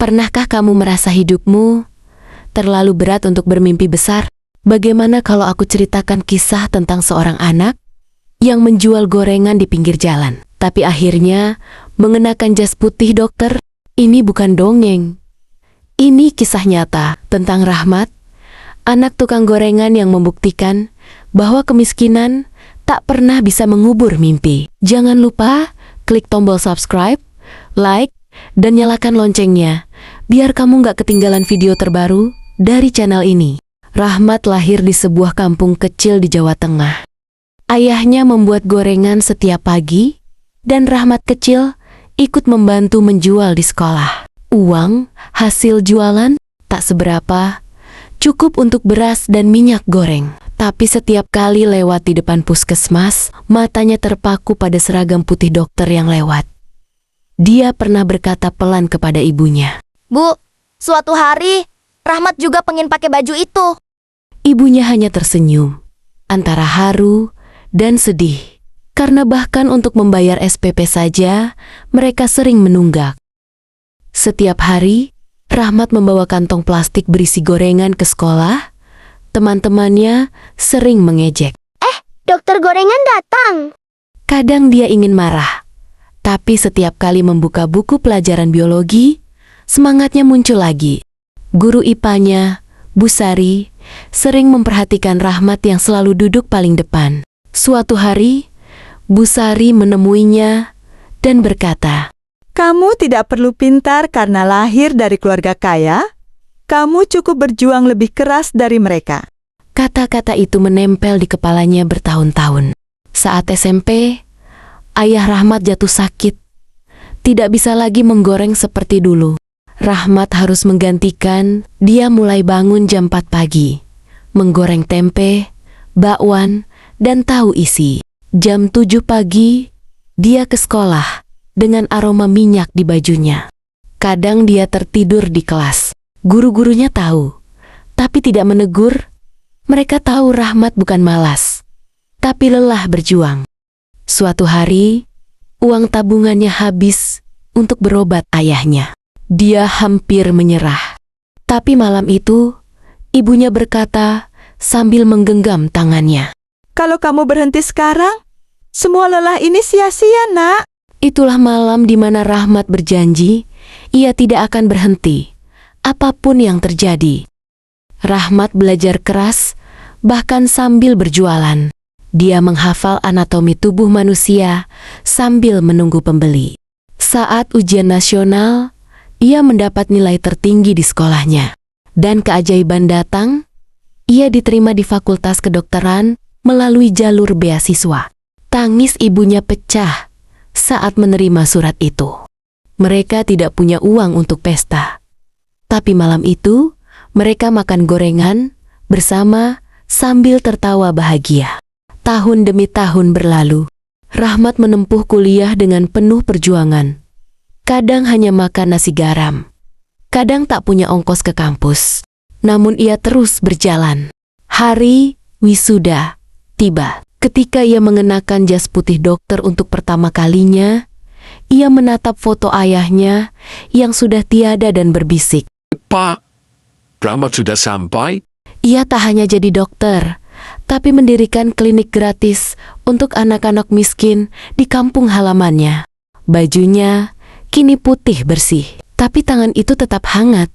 Pernahkah kamu merasa hidupmu terlalu berat untuk bermimpi besar? Bagaimana kalau aku ceritakan kisah tentang seorang anak yang menjual gorengan di pinggir jalan, tapi akhirnya mengenakan jas putih dokter? Ini bukan dongeng. Ini kisah nyata tentang Rahmat, anak tukang gorengan yang membuktikan bahwa kemiskinan tak pernah bisa mengubur mimpi. Jangan lupa klik tombol subscribe, like, dan nyalakan loncengnya, biar kamu gak ketinggalan video terbaru dari channel ini. Rahmat lahir di sebuah kampung kecil di Jawa Tengah. Ayahnya membuat gorengan setiap pagi, dan Rahmat kecil ikut membantu menjual di sekolah. Uang hasil jualan tak seberapa, cukup untuk beras dan minyak goreng. Tapi setiap kali lewat di depan puskesmas, matanya terpaku pada seragam putih dokter yang lewat. Dia pernah berkata pelan kepada ibunya, "Bu, suatu hari Rahmat juga pengen pakai baju itu." Ibunya hanya tersenyum, antara haru dan sedih, karena bahkan untuk membayar SPP saja, mereka sering menunggak. Setiap hari, Rahmat membawa kantong plastik berisi gorengan ke sekolah. Teman-temannya sering mengejek. Dokter gorengan datang." Kadang dia ingin marah, tapi setiap kali membuka buku pelajaran biologi, semangatnya muncul lagi. Guru IPA-nya, Bu Sari, sering memperhatikan Rahmat yang selalu duduk paling depan. Suatu hari, Bu Sari menemuinya dan berkata, "Kamu tidak perlu pintar karena lahir dari keluarga kaya. Kamu cukup berjuang lebih keras dari mereka." Kata-kata itu menempel di kepalanya bertahun-tahun. Saat SMP, ayah Rahmat jatuh sakit. Tidak bisa lagi menggoreng seperti dulu. Rahmat harus menggantikan. Dia mulai bangun jam 4 pagi, menggoreng tempe, bakwan, dan tahu isi. Jam 7 pagi, dia ke sekolah dengan aroma minyak di bajunya. Kadang dia tertidur di kelas. Guru-gurunya tahu, tapi tidak menegur. Mereka tahu Rahmat bukan malas, tapi lelah berjuang. Suatu hari, uang tabungannya habis untuk berobat ayahnya. Dia hampir menyerah. Tapi malam itu, ibunya berkata sambil menggenggam tangannya, "Kalau kamu berhenti sekarang, semua lelah ini sia-sia, Nak." Itulah malam di mana Rahmat berjanji ia tidak akan berhenti, apapun yang terjadi. Rahmat belajar keras, bahkan sambil berjualan. Dia menghafal anatomi tubuh manusia sambil menunggu pembeli. Saat ujian nasional, ia mendapat nilai tertinggi di sekolahnya. Dan keajaiban datang, ia diterima di Fakultas Kedokteran melalui jalur beasiswa. Tangis ibunya pecah saat menerima surat itu. Mereka tidak punya uang untuk pesta. Tapi malam itu, mereka makan gorengan bersama sambil tertawa bahagia. Tahun demi tahun berlalu. Rahmat menempuh kuliah dengan penuh perjuangan. Kadang hanya makan nasi garam. Kadang tak punya ongkos ke kampus. Namun ia terus berjalan. Hari wisuda tiba. Ketika ia mengenakan jas putih dokter untuk pertama kalinya, ia menatap foto ayahnya yang sudah tiada dan berbisik, "Pak, Rahmat sudah sampai?" Ia tak hanya jadi dokter, tapi mendirikan klinik gratis untuk anak-anak miskin di kampung halamannya. Bajunya kini putih bersih, tapi tangan itu tetap hangat.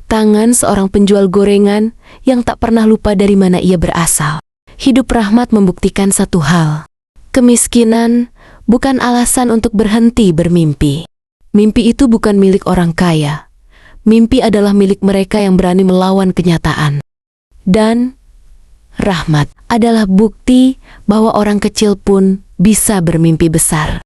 Tangan seorang penjual gorengan yang tak pernah lupa dari mana ia berasal. Hidup Rahmat membuktikan satu hal. Kemiskinan bukan alasan untuk berhenti bermimpi. Mimpi itu bukan milik orang kaya. Mimpi adalah milik mereka yang berani melawan kenyataan. Dan Rahmat adalah bukti bahwa orang kecil pun bisa bermimpi besar.